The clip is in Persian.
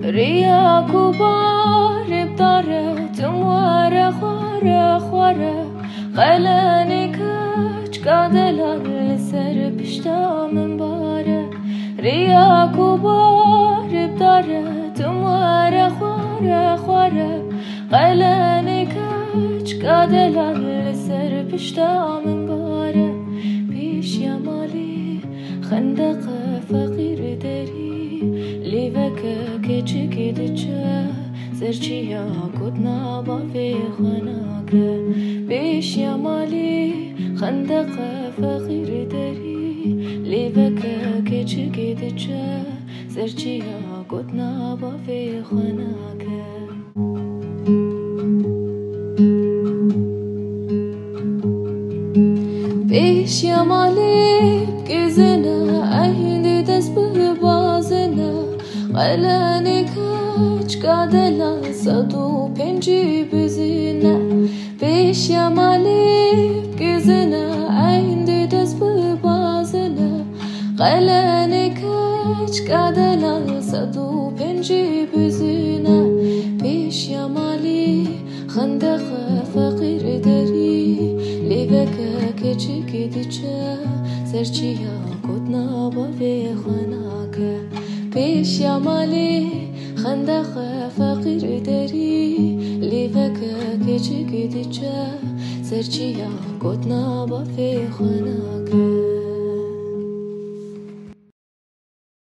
ريا كبار بداره تمواره خواره خواره قلني كاج قادلان لسر بشتا من باره ريا كبار بداره تمواره خواره خواره قلني كاج قادلان لسر بشتا من باره بيش يا مالي خندق فقير داري لیوک کچی کدیچه سرچیا کدنا با في خناك بیش یا مالی خندق فقیر داری لیوک کچی کدیچه سرچیا کدنا با في خناك بیش یا مالی گزنه عهدی دست به بازنه قلني كاج قادلان صدو پنجی بزینه بیش یا مالی گزنه عهدی دست به بازنه قلني كاج قادلان صدو پنجی بزینه بیش یا مالی خندق فقیر داری لیوک کچی کدیچه سرچیا کدنا با في خناك بیش یا مالی خندق فقیر داری لیوک کچی کدیچه سرچیا کدنا با في خناك